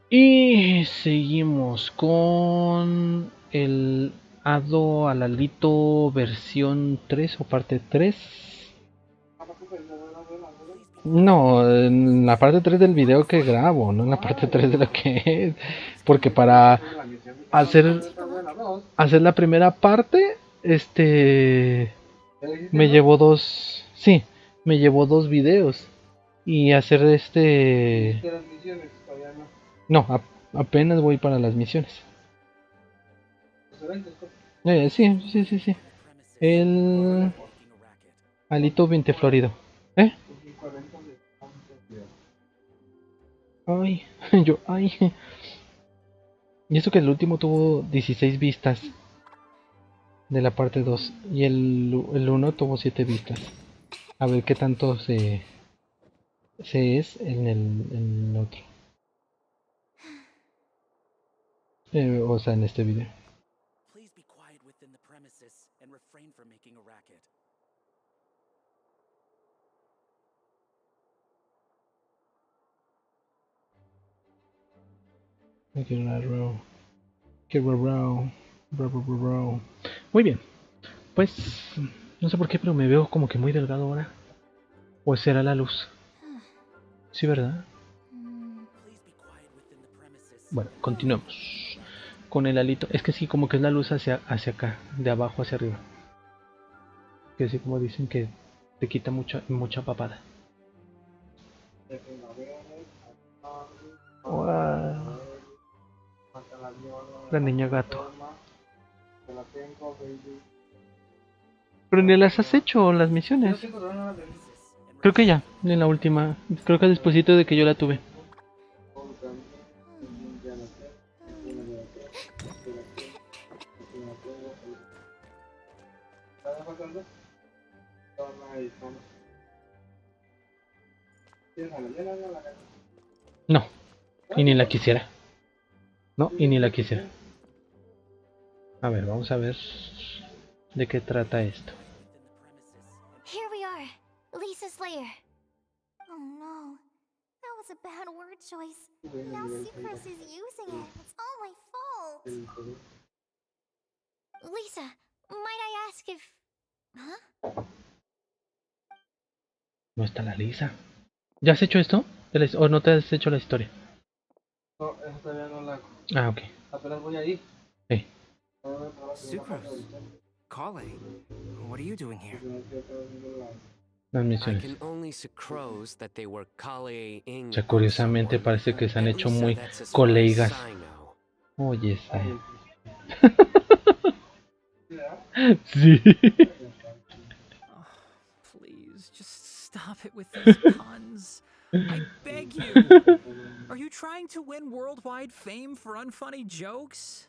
Y seguimos con el Hado al Alito versión 3 o parte 3. No, en la parte 3 del video que grabo, no en la parte 3 de lo que es. Porque para hacer, hacer la primera parte, me llevó dos, sí, me llevó dos videos. Y hacer no, apenas voy para las misiones. Sí, sí, sí, sí. El Halito Vientoflorido. ¿Eh? Ay, ay. Y eso que el último tuvo 16 vistas de la parte 2 y el uno tuvo 7 vistas. A ver qué tanto se es en el otro. O sea, en este video. Muy bien. Pues no sé por qué, pero me veo como que muy delgado ahora. ¿O será la luz? Sí, ¿verdad? Bueno, continuemos. Con el alito. Es que sí, como que es la luz hacia acá, de abajo hacia arriba. Que sí, como dicen que te quita mucha papada. Wow. La niña gato. Pero ni las has hecho las misiones. Creo que ya, en la última. Creo que despuesito de que yo la tuve. No, y ni la quisiera. No, y ni la quisiera. A ver, vamos a ver de qué trata esto. Here we are, Lisa's lair. Oh no, that was a bad word choice. Now Sucrose is using it. It's all my fault. Lisa, might I ask if... Huh? No está la Lisa. ¿Ya has hecho esto? ¿O no te has hecho la historia? No, eso todavía no la hago. Ah, ok. Apenas voy ahí. Sí. Sucrose. Kale, what are you doing here? Las I misiones. can only sucrose that they were O sea, curiosamente parece que se han hecho muy colegas. Oye, esa. Sí. Oh, please, just stop it with these puns. I beg you. Are you trying to win worldwide fame for unfunny jokes?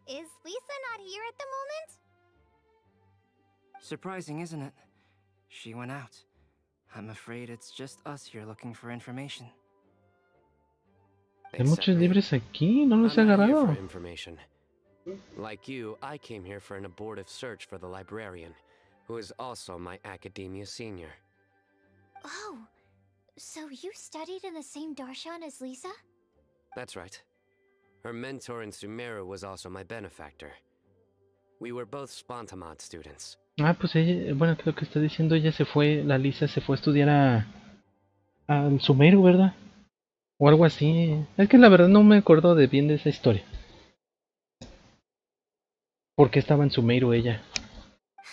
Is Lisa not here at the moment? Surprising, isn't it? She went out. I'm afraid it's just us here looking for information. Hay muchos libros aquí, no los he I'm not here for agarrado. information. Like you, I came here for an abortive search for the librarian, who is also my academia senior. Oh, so you studied in the same darshan as Lisa? That's right. Her mentor in Sumeru was also my benefactor. We were both Spontamod students. Ah, pues ella, bueno, creo que está diciendo ella se fue, la Lisa se fue a estudiar a Sumeru, ¿verdad? O algo así. Es que la verdad no me acuerdo de bien de esa historia. ¿Por qué estaba en Sumeru ella?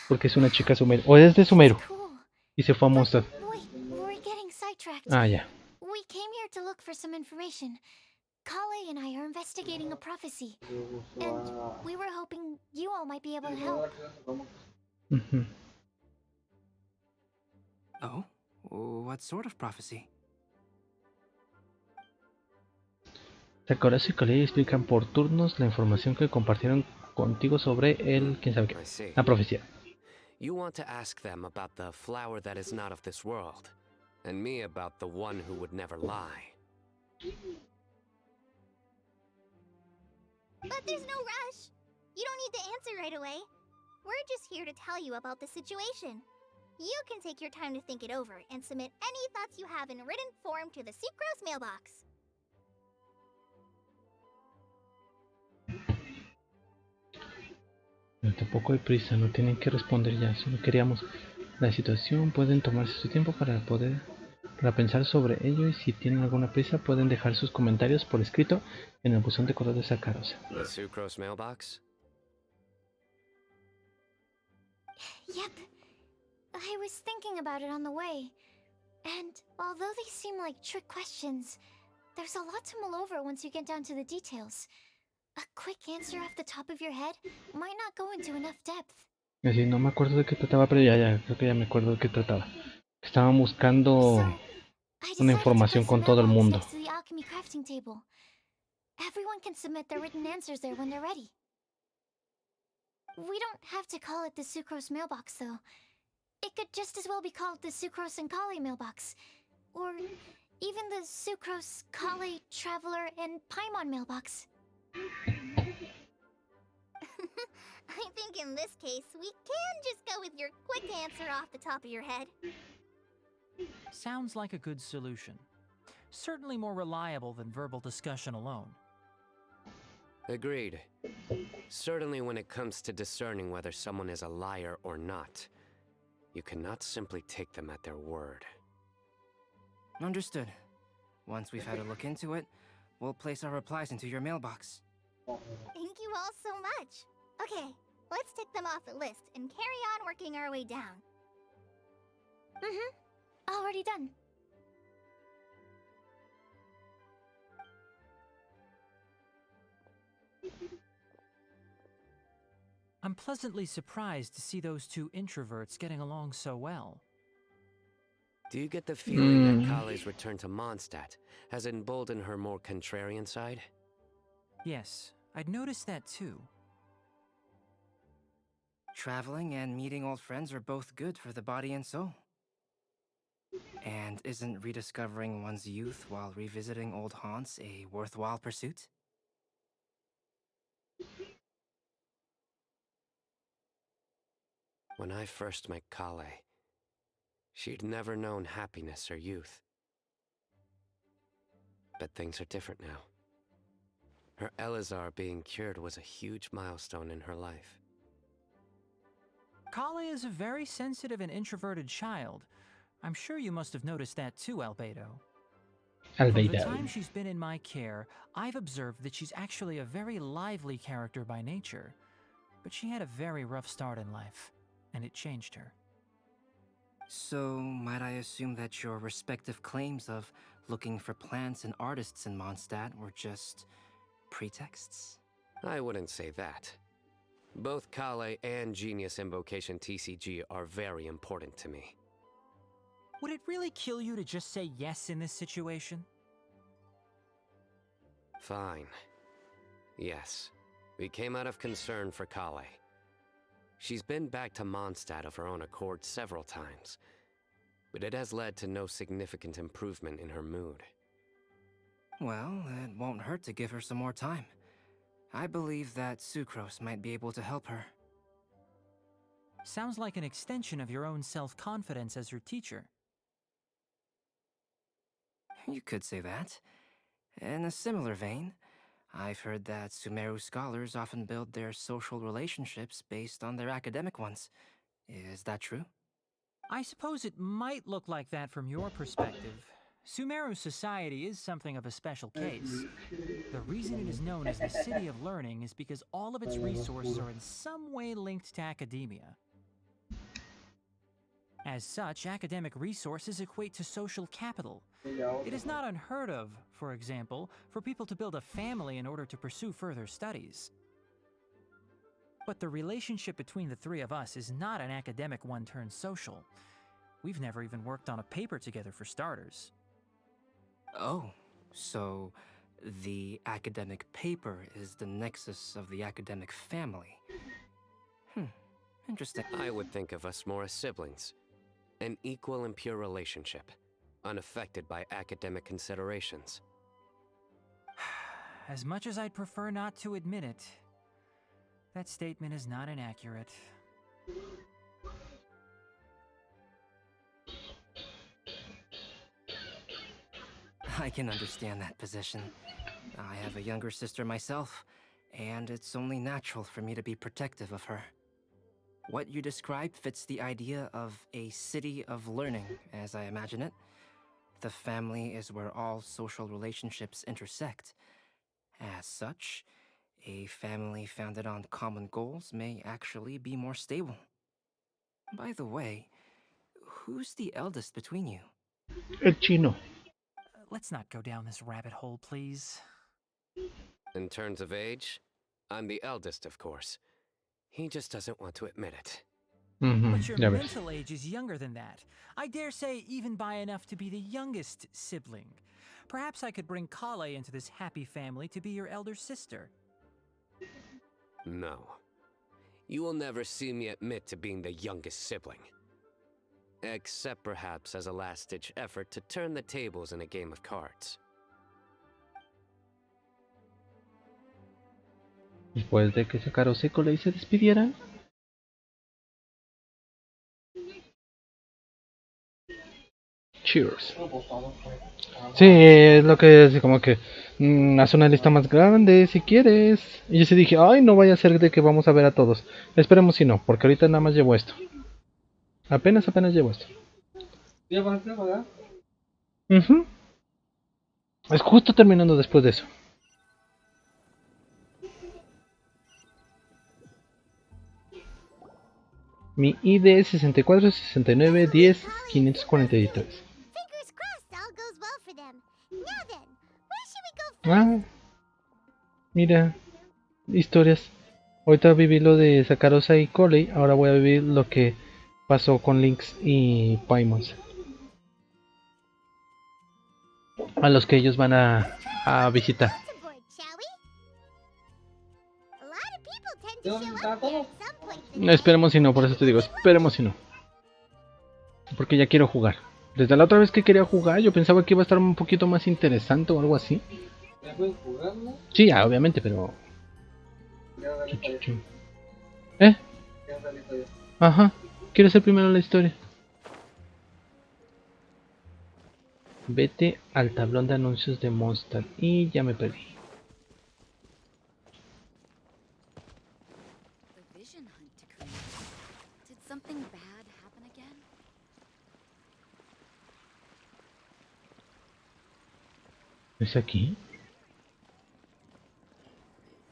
Porque es una chica Sumeru. O es de Sumeru. Cool. Y se fue a Mondstadt. Wait, we're getting sidetracked. Ah, ya. We came here to look for some information. Kale and I are investigating a prophecy. And we were hoping you all might be able to help. Oh? What sort of prophecy? Sakura y Kale explican por turnos la información que compartieron contigo sobre el, quién sabe I qué, see. la profecía. You want to ask them about the flower that is not of this world, and me about the one who would never lie. But there's no rush. You don't need to answer right away. We're just here to tell you about the situation. You can take your time to think it over and submit any thoughts you have in written form to the Sucrose mailbox. No, tampoco hay prisa, no tienen que responder ya, solo queríamos la situación, pueden tomarse su tiempo para pensar sobre ello y si tienen alguna prisa pueden dejar sus comentarios por escrito en el buzón de correo de Sacaros. The sucrose mailbox? Yep. I was thinking about it on the way. And although they seem like trick questions, there's a lot to mull over once you get down to the details. A quick answer off the top of your head might not go into enough depth. Así, no me acuerdo de qué trataba, pero ya, creo que ya me acuerdo de qué trataba. Estaban buscando So, I una decided to información place the con todo el mailbox mundo. next to the alchemy crafting table. Everyone can submit their written answers there when they're ready. We don't have to call it the Sucrose mailbox, though. It could just as well be called the Sucrose and Kale mailbox. Or even the Sucrose, Kale, Traveler, and Paimon mailbox. I think in this case, we can just go with your quick answer off the top of your head. Sounds like a good solution. Certainly more reliable than verbal discussion alone. Agreed. Certainly when it comes to discerning whether someone is a liar or not, you cannot simply take them at their word. Understood. Once we've had a look into it, we'll place our replies into your mailbox. Thank you all so much. Okay, let's tick them off the list and carry on working our way down. Already done. I'm pleasantly surprised to see those two introverts getting along so well. Do you get the feeling that Kale's return to Mondstadt has emboldened her more contrarian side? Yes, I'd noticed that too. Traveling and meeting old friends are both good for the body and soul. And isn't rediscovering one's youth while revisiting old haunts a worthwhile pursuit? When I first met Kale, she'd never known happiness or youth. But things are different now. Her Elazar being cured was a huge milestone in her life. Kale is a very sensitive and introverted child. I'm sure you must have noticed that too, Albedo. From the time she's been in my care, I've observed that she's actually a very lively character by nature. But she had a very rough start in life, and it changed her. So, might I assume that your respective claims of looking for plants and artists in Mondstadt were just pretexts? I wouldn't say that. Both Kale and Genius Invocation TCG are very important to me. Would it really kill you to just say yes in this situation? Fine. Yes. We came out of concern for Kale. She's been back to Mondstadt of her own accord several times, but it has led to no significant improvement in her mood. Well, it won't hurt to give her some more time. I believe that Sucrose might be able to help her. Sounds like an extension of your own self-confidence as her teacher. You could say that. In a similar vein, I've heard that Sumeru scholars often build their social relationships based on their academic ones. Is that true? I suppose it might look like that from your perspective. Sumeru society is something of a special case. The reason it is known as the City of Learning is because all of its resources are in some way linked to academia. As such, academic resources equate to social capital. It is not unheard of, for example, for people to build a family in order to pursue further studies. But the relationship between the three of us is not an academic one turned social. We've never even worked on a paper together for starters. Oh, so the academic paper is the nexus of the academic family. Interesting. I would think of us more as siblings. An equal and pure relationship, unaffected by academic considerations. As much as I'd prefer not to admit it, that statement is not inaccurate. I can understand that position. I have a younger sister myself, and it's only natural for me to be protective of her. What you described fits the idea of a city of learning, as I imagine it. The family is where all social relationships intersect. As such, a family founded on common goals may actually be more stable. By the way, who's the eldest between you? El chino. Let's not go down this rabbit hole, please. In terms of age, I'm the eldest, of course. He just doesn't want to admit it. But your Ya ves. mental age is younger than that. I dare say even by enough to be the youngest sibling. Perhaps I could bring Kale into this happy family to be your elder sister. No. You will never see me admit to being the youngest sibling. Except perhaps as a last-ditch effort to turn the tables in a game of cards. Después de que Sakarose y Colei se despidieran. Cheers. Sí, es lo que es como que haz una lista más grande si quieres. Y yo sí dije, ay, no vaya a ser de que vamos a ver a todos. Esperemos si no, porque ahorita nada más llevo esto. Apenas llevo esto. ¿Ya vas a pagar? Ujú. Es justo terminando después de eso. Mi ID es 64 69 10 543. Fingers crossed all goes well for them. Now then, where should we go first? Mira, historias. Ahorita viví lo de Sakarosa y Coley, ahora voy a vivir lo que pasó con Lynx y Paimons. A los que ellos van a visitar. Aboard, shall we? A lot of people tend to show up there at some point in the day. Esperemos si no, por eso te digo, esperemos si no. Porque ya quiero jugar. Desde la otra vez que quería jugar, yo pensaba que iba a estar un poquito más interesante o algo así. ¿Ya puedes jugar, no? Sí, ya, obviamente, pero... Ya dale para allá. ¿Eh? Ya dale para allá. Ajá, quiero hacer primero la historia. Vete al tablón de anuncios de Monster. Y ya me perdí. The vision hunt decree. Did something bad happen again? ¿Es aquí?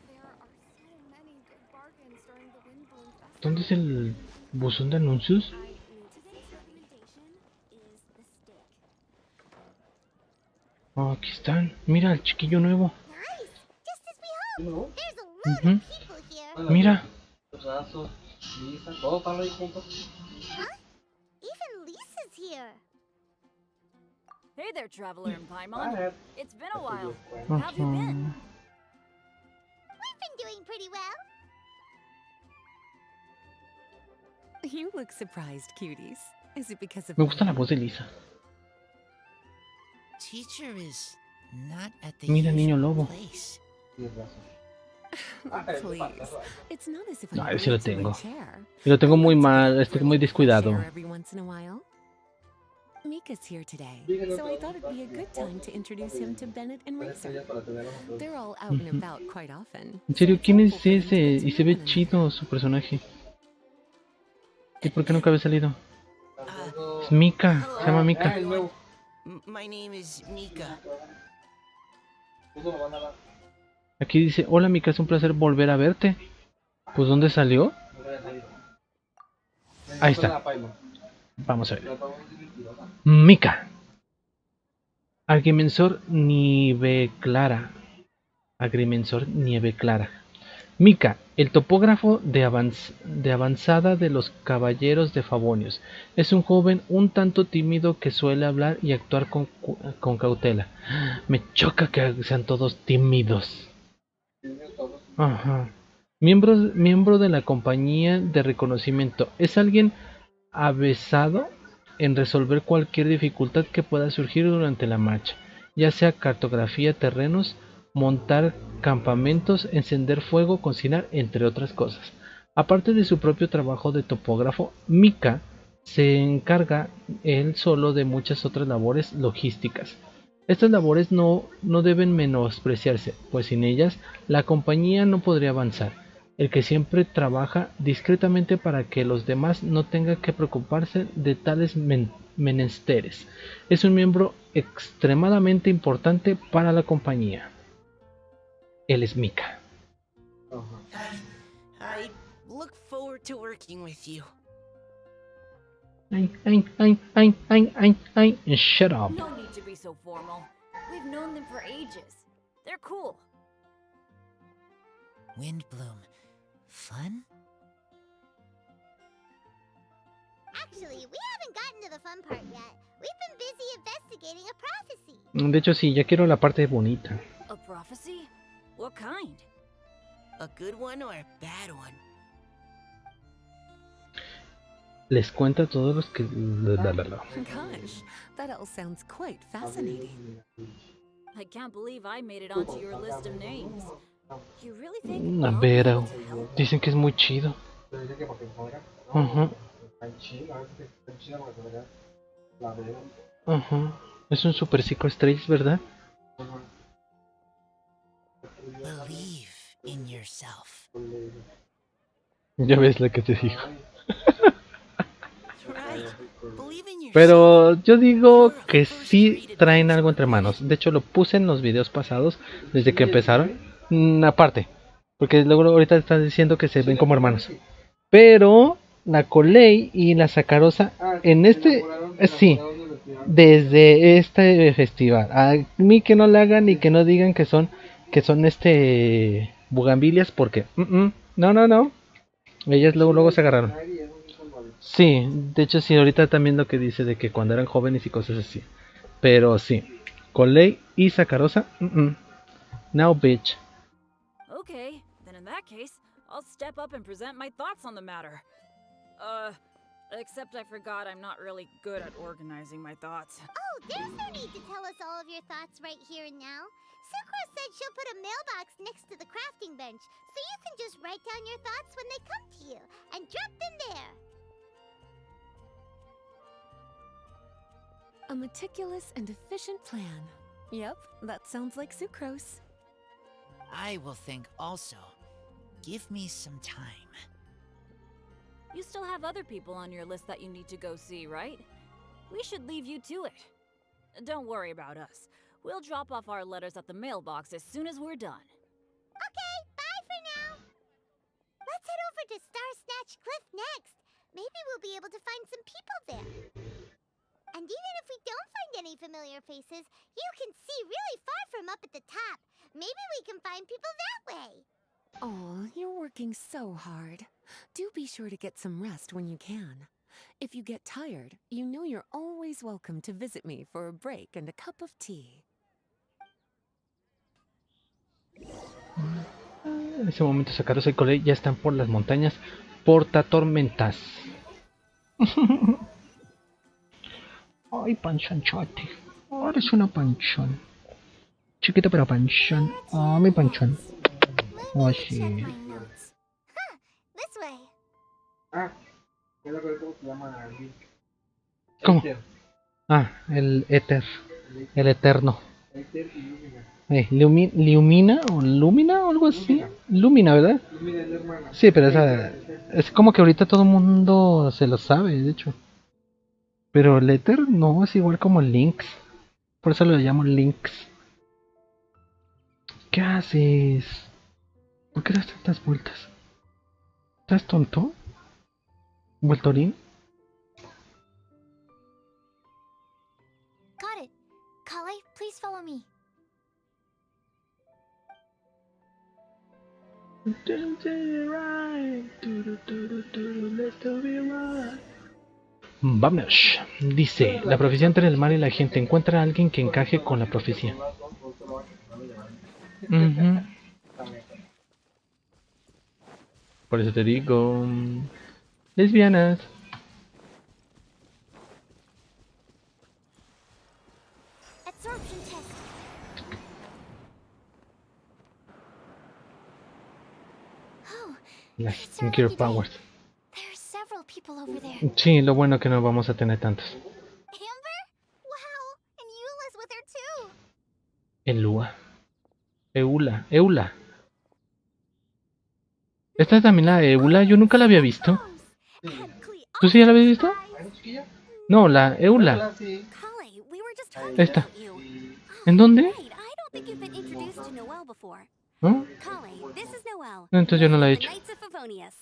There are so many good bargains during the Windbloom Festival. ¿Dónde es el buzón de anuncios? Today's recommendation is the steak. Oh, aquí están. Mira, el chiquillo nuevo. Nice, just as we hoped. ¿No? There's a lot Ujú. of people here. Mira. Brazos, Lisa, todos están ahí juntos. Huh? Even Lisa's here. Hey there, traveler in Paimon. Ah, It's been a while. Ajá. How have you been? We've been doing pretty well. You look surprised, cuties. Is it because of Me gusta la voz de Lisa. Teacher is not at the Mira, niño usual lobo. place. tienes razón. Please. It's not as if No, I'm ese lo glued to a tengo. chair. Y lo tengo muy I like to mal, get a estoy muy thrill from descuidado. fresh air every once in a while. Mika's here today, so I thought it'd be a good time to introduce him to Bennett and Racer. They're all out and about quite often. En so serio, it's ¿quién es helpful for them to ese? get to Y se know ve one another. chido su personaje. ¿Y por qué nunca había salido? Uh, Es Mika, se llama Mika. el nuevo. My name is Mika. Eso lo van a dar. Aquí dice, hola Mika, es un placer volver a verte. Pues ¿dónde salió? No voy a salir. Ahí está. La Paimon. Vamos a ver. La Paimon es mentirosa. Mika. Agrimensor nieve clara. Agrimensor nieve clara. Mika, el topógrafo de avanzada de los caballeros de Favonius. Es un joven un tanto tímido que suele hablar y actuar con cautela. Me choca que sean todos tímidos. Tiene todos. Ajá. Miembro de la compañía de reconocimiento. Es alguien avesado en resolver cualquier dificultad que pueda surgir durante la marcha, ya sea cartografía terrenos, montar campamentos, encender fuego, cocinar, entre otras cosas. Aparte de su propio trabajo de topógrafo, Mika se encarga él solo de muchas otras labores logísticas. Estas labores no deben menospreciarse, pues sin ellas la compañía no podría avanzar. El que siempre trabaja discretamente para que los demás no tengan que preocuparse de tales menesteres. Es un miembro extremadamente importante para la compañía. Él es Mika. I look forward to working with you. Shut up. No need to be so formal. We've known them for ages. They're cool. Windbloom. Fun? Actually, we haven't gotten to the fun part yet. We've been busy investigating a prophecy. De hecho, sí, ya quiero la parte bonita. A prophecy? What kind? A good one or a bad one? Les cuenta a todos los que... Gosh, that all sounds quite fascinating. I can't believe I made it onto your list of names. You really think A I'll be ver, able to help? dicen que es muy chido. Ajá, ajá. Es un super psicoestrellas, ¿verdad? Believe in yourself. Ya ves la que te dijo. Right. Believe in yourself. Pero yo digo que sí traen algo entre manos. De hecho, lo puse en los videos pasados, desde que empezaron. Aparte, porque luego ahorita están diciendo que se ven como hermanos. Pero la Colei y la Sacarosa en este, sí, desde este festival. A mí que no le hagan y que no digan que son bugambilias, porque no. Ellas luego se agarraron. Sí, de hecho sí, ahorita también lo que dice de que cuando eran jóvenes y cosas así. Pero sí, Colei y Sacarosa, now bitch. Okay, then in that case, I'll step up and present my thoughts on the matter. Except I forgot I'm not really good at organizing my thoughts. Oh, there's no need to tell us all of your thoughts right here and now. Sakura said she'll put a mailbox next to the crafting bench, so you can just write down your thoughts when they come to you, and drop them there. A meticulous and efficient plan. Yep, that sounds like sucrose. I will think also. Give me some time. You still have other people on your list that you need to go see, right? We should leave you to it. Don't worry about us. We'll drop off our letters at the mailbox as soon as we're done. Okay, bye for now. Let's head over to Star Snatch Cliff next. Maybe we'll be able to find some people there. And even if we don't find any familiar faces, you can see really far from up at the top. Maybe we can find people that way. Oh, you're working so hard. Do be sure to get some rest when you can. If you get tired, you know you're always welcome to visit me for a break and a cup of tea. En ese momento Sacarosa y Colei ya están por las montañas portatormentas. Ay, panchonchote. Eres una panchón. Chiquito pero panchón. Ah, mi panchón. Oh, Let me sí. check my notes. Huh, this way. ¿Cómo se llama? ¿Cómo? Ah, el éter. El eterno. Lumina o Lumina o algo así. Lumina, ¿verdad? Sí, pero esa es como que ahorita todo el mundo se lo sabe, de hecho. Pero el éter no es igual como Lynx. Por eso lo llamo Lynx. ¿Qué haces? ¿Por qué das tantas vueltas? ¿Estás tonto? ¿Vueltorín? Got it. Kale, please follow me. Vámonos. Dice, la profecía entre el mal y la gente. Encuentra a alguien que encaje con la profecía. Por eso te digo... lesbianas. Absorption test. Oh, Las It's our Gear lucky day. Powers. There are several people over there. Sí, lo bueno que no vamos a tener tantos. Amber? Wow! And Eula's with her too! Elua. Eula. Esta es también la de Eula. Yo nunca la había visto. ¿Tú sí ya la habías visto? ¿Ay, chiquilla? No, la Eula. Hola, sí. Callie, we were just talking Esta. about you. ¿En dónde? Right, I don't think you've been introduced to Noelle before. ¿No? Callie, this is Noelle. No, entonces yo no la he the hecho. Knights of Favonius.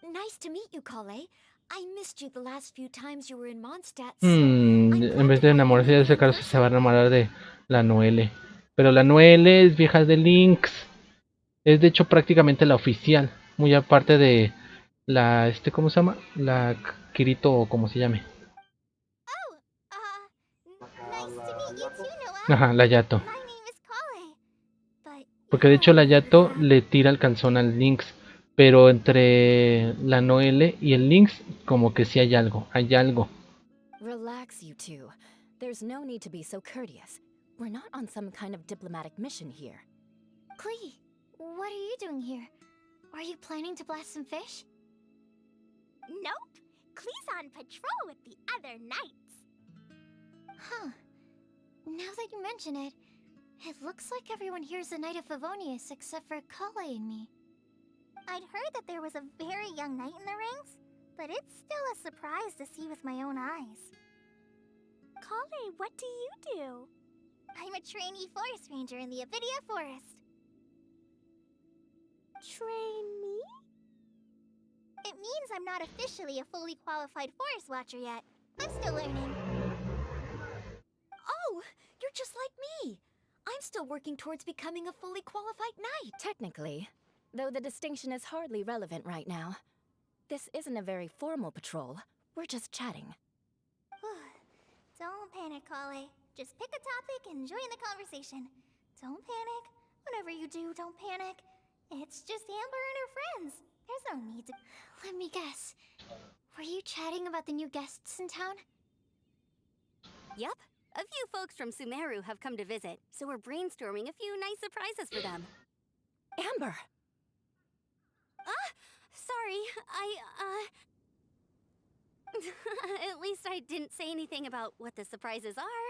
Nice to meet you, Kale. I missed you the last few times you were in Mondstadt, En vez de enamorarse de ese Carlos, se va a enamorar de la Noelle. Pero la Noelle es vieja de Lynx. Es de hecho prácticamente la oficial. Muy aparte de la, ¿cómo se llama? La Kirito o como se llame. Nice to meet you too, Noelle. Ajá, la Yato. My name is Kale. But Porque de hecho la Yato le tira el calzón al Lynx. Pero entre la Noelle y el Lynx, como que sí hay algo. Hay algo. Relax, you two. There's no need to be so courteous. We're not on some kind of diplomatic mission here. Klee, what are you doing here? Are you planning to blast some fish? Nope. Klee's on patrol with the other knights. Huh. Now that you mention it, it looks like everyone here is a Knight of Favonius except for Kale and me. I'd heard that there was a very young knight in the rings, but it's still a surprise to see with my own eyes. Kale, what do you do? I'm a trainee forest ranger in the Avidia Forest. Trainee? It means I'm not officially a fully qualified forest watcher yet. I'm still learning. Oh, you're just like me. I'm still working towards becoming a fully qualified knight. Technically, though the distinction is hardly relevant right now. This isn't a very formal patrol. We're just chatting. Don't panic, Kale. Just pick a topic and join the conversation. Don't panic. Whatever you do, don't panic. It's just Amber and her friends. There's no need to... Let me guess. Were you chatting about the new guests in town? Yep. A few folks from Sumeru have come to visit, so we're brainstorming a few nice surprises for them. Amber! Sorry, At least I didn't say anything about what the surprises are.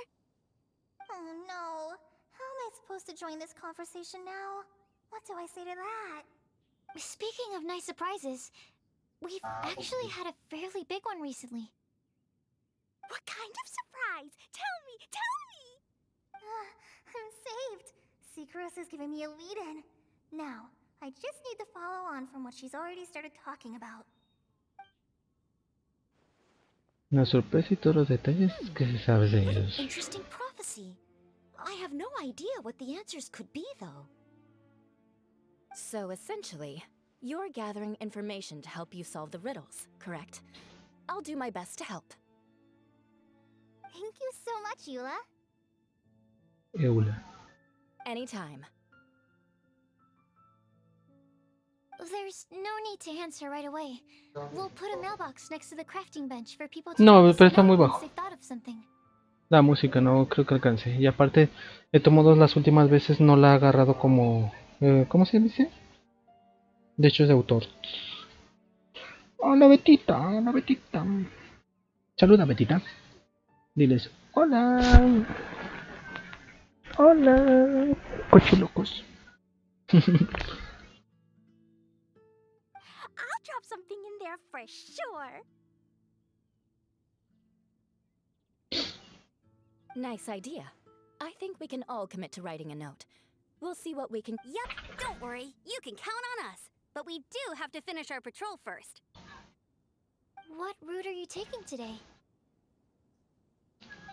Oh no. How am I supposed to join this conversation now? What do I say to that? Speaking of nice surprises, we've actually had a fairly big one recently. What kind of surprise? Tell me! Tell me! I'm saved. Sikaros is giving me a lead-in. Now, I just need to follow on from what she's already started talking about. Una sorpresa y todos los detalles que se sabe de ellos. Interesting prophecy. I have no idea what the answers could be, though. So essentially, you're gathering information to help you solve the riddles, correct? I'll do my best to help. Thank you so much, Eula. Eula. Anytime. There's no need to answer right away. We'll put a mailbox next to the crafting bench for people to No, drop us pero a está muy note once bajo. they've thought of something. La música no creo que alcance. Y aparte, de todos modos, las últimas veces no la ha agarrado como... ¿cómo se dice? Derechos de autor. Hola Betita, hola Betita. Saluda Betita. Diles, hola. Hola. Cochulocos. I'll drop something in there for sure. Nice idea. I think we can all commit to writing a note. We'll see what we can... Yep, don't worry. You can count on us. But we do have to finish our patrol first. What route are you taking today?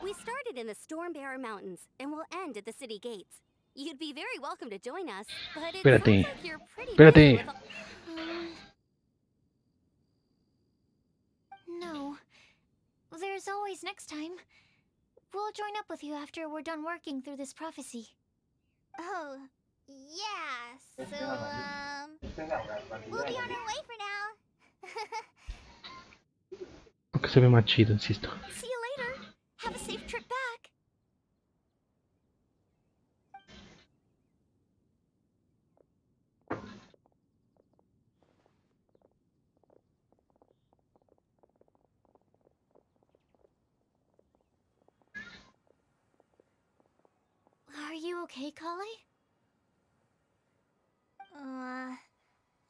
We started in the Stormbearer Mountains, and we'll end at the city gates. You'd be very welcome to join us, but it sounds like you're pretty busy with all... No. There's always next time. We'll join up with you after we're done working through this prophecy. Oh, yeah, so, we'll be on our way for now. Aunque se ve más chido, insisto. See you later. Have a safe trip back. you okay, Kale?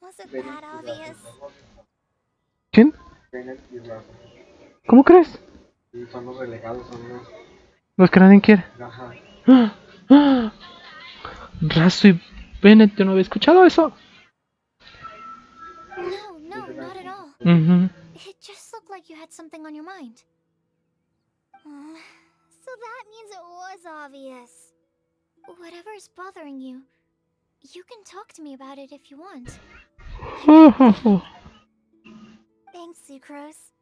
Was it that obvious? ¿Quién? Bennett y Rafa. ¿Cómo crees? Y son los relegados, son Los que nadie quiere. Ajá. ¡Ah! ¡Ah! Razo y Bennett, yo no había escuchado eso. No, not at all. It just looked like you had something on your mind. So that means it was obvious. Whatever is bothering you, you can talk to me about it if you want. Thanks, Sucrose.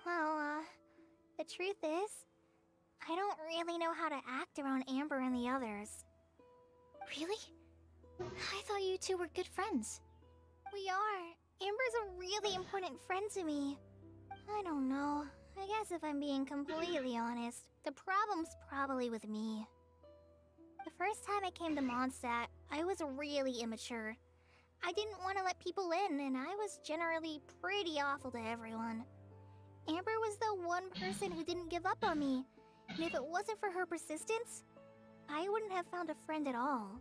Well, the truth is, I don't really know how to act around Amber and the others. Really? I thought you two were good friends. We are. Amber's a really important friend to me. I don't know. I guess if I'm being completely honest, the problem's probably with me. The first time I came to Mondstadt, I was really immature. I didn't want to let people in, and I was generally pretty awful to everyone. Amber was the one person who didn't give up on me, and if it wasn't for her persistence, I wouldn't have found a friend at all.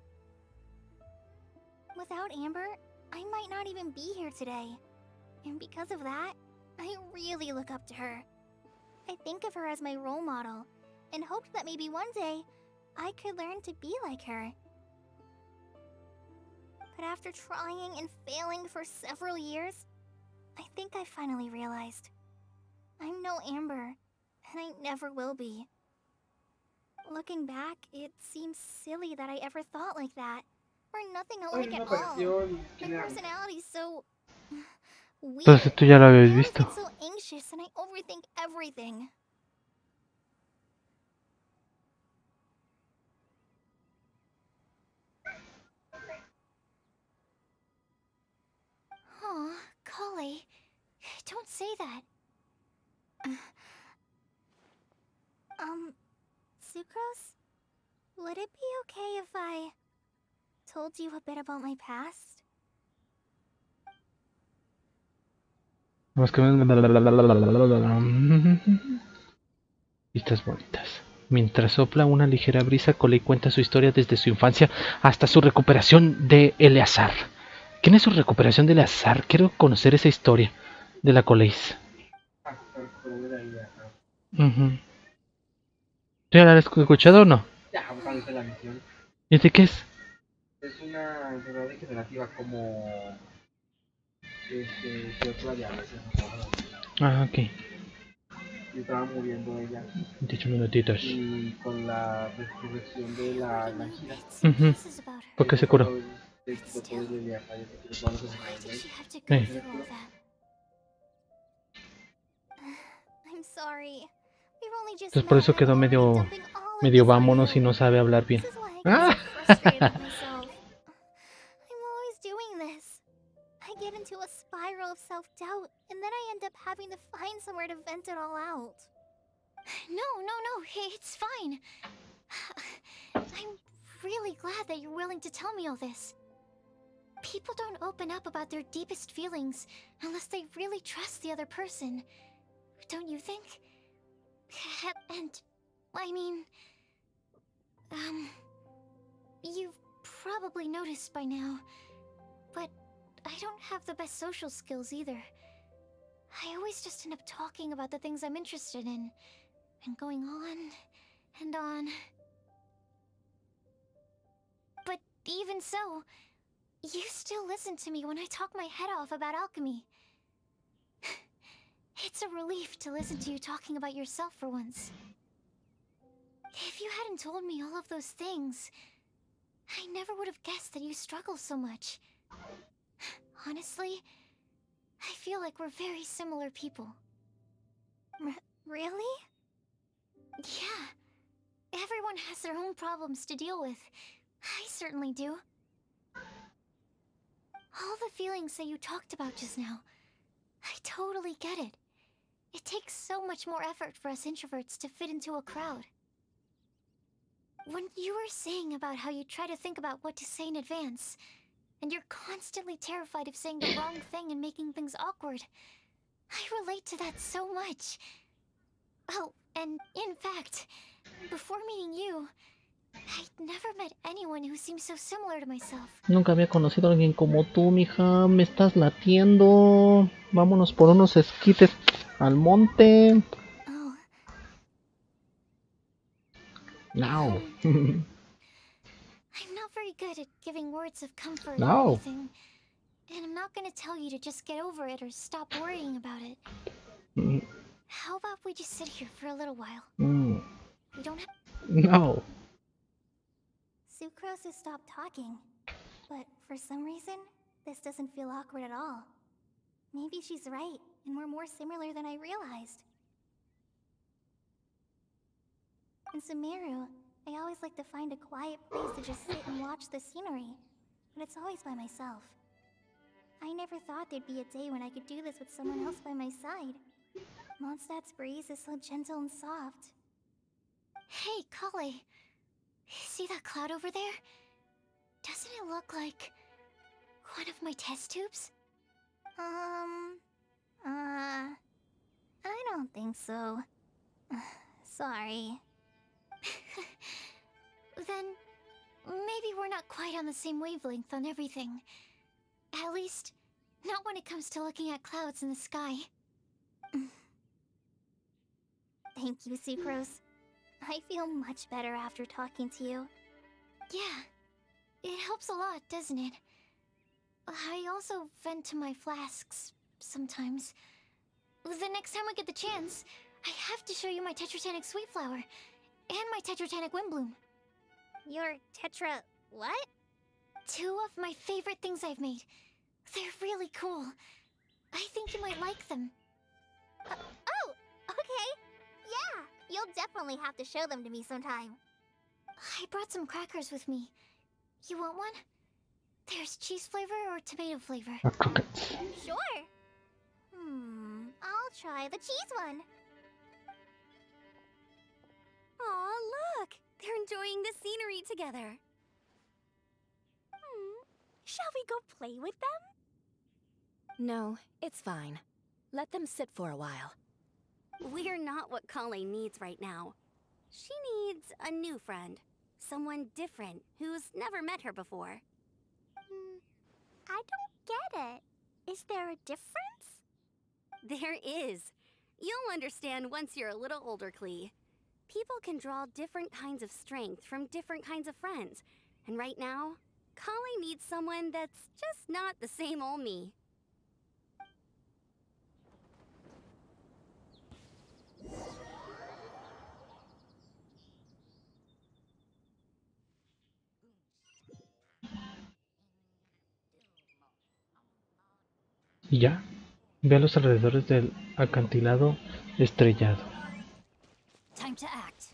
Without Amber, I might not even be here today. And because of that, I really look up to her. I think of her as my role model, and hoped that maybe one day, I could learn to be like her. But after trying and failing for several years, I think I finally realized. I'm no Amber, and I never will be. Looking back, it seems silly that I ever thought like that. We're nothing alike at all. My personality's so weird. Entonces tú ya lo I habías always visto. get so anxious and I overthink everything. Aw, Kale, don't say that. Sucrose? Would it be okay if I told you a bit about my past? Vistas bonitas. Mientras sopla una ligera brisa, Coley cuenta su historia desde su infancia hasta su recuperación de Eleazar. ¿Quién es su recuperación de Eleazar? Quiero conocer esa historia de la Coley. ¿Tú ya la has escuchado o no? Ya, cuando hice la misión. ¿Y de qué es? Es una enfermedad degenerativa como que otra diabetes. Ah, ok. Y estaba muriendo ella. 18 minutitos. Y con la resurrección de la gira. ¿Por qué se curó? I'm sorry. We've only just Entonces por eso quedó medio vámonos y no sabe hablar bien. ¡Ah! I'm always doing this. I get into a spiral of self-doubt, and then I end up having to find somewhere to vent it all out. No, it's fine. I'm really glad that you're willing to tell me all this. People don't open up about their deepest feelings unless they really trust the other person. Don't you think? And, I mean... you've probably noticed by now, but I don't have the best social skills either. I always just end up talking about the things I'm interested in, and going on and on. But even so, you still listen to me when I talk my head off about alchemy. It's a relief to listen to you talking about yourself for once. If you hadn't told me all of those things, I never would have guessed that you struggle so much. Honestly, I feel like we're very similar people. Really? Yeah. Everyone has their own problems to deal with. I certainly do. All the feelings that you talked about just now, I totally get it. It takes so much more effort for us introverts to fit into a crowd. When you were saying about how you try to think about what to say in advance, and you're constantly terrified of saying the wrong thing and making things awkward, I relate to that so much. Oh, and in fact, before meeting you, I'd never met anyone who seemed so similar to myself. Nunca había conocido a alguien como tú, mija. Me estás latiendo. Vámonos por unos esquites al monte. Oh. No. I'm not very good at giving words of comfort or No. anything. And I'm not gonna tell you to just get over it or stop worrying about it. How about we just sit here for a little while? We don't have... No. Sucrose has stopped talking, but for some reason, this doesn't feel awkward at all. Maybe she's right, and we're more similar than I realized. In Sumeru, I always like to find a quiet place to just sit and watch the scenery, but it's always by myself. I never thought there'd be a day when I could do this with someone else by my side. Mondstadt's breeze is so gentle and soft. Hey, Kale. See that cloud over there? Doesn't it look like one of my test tubes? I don't think so. Sorry. Then maybe we're not quite on the same wavelength on everything. At least, not when it comes to looking at clouds in the sky. Thank you, Sucrose. I feel much better after talking to you. Yeah, it helps a lot, doesn't it? I also vent to my flasks sometimes. The next time I get the chance, I have to show you my Tetratanic Sweet Flower and my Tetratanic Windbloom. Your Tetra... what? Two of my favorite things I've made. They're really cool. I think you might like them. Oh, okay. Yeah, you'll definitely have to show them to me sometime. I brought some crackers with me. You want one? There's cheese flavor or tomato flavor. Sure. I'll try the cheese one. Aw, look! They're enjoying the scenery together. Shall we go play with them? No, it's fine. Let them sit for a while. We're not what Kale needs right now. She needs a new friend. Someone different who's never met her before. I don't get it. Is there a difference? There is. You'll understand once you're a little older, Klee. People can draw different kinds of strength from different kinds of friends. And right now, Kale needs someone that's just not the same old me. Y ya, ve a los alrededores del acantilado estrellado. Time to act.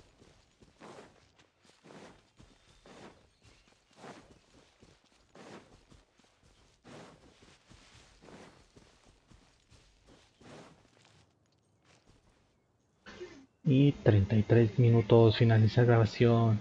Y 33 minutos, finaliza grabación.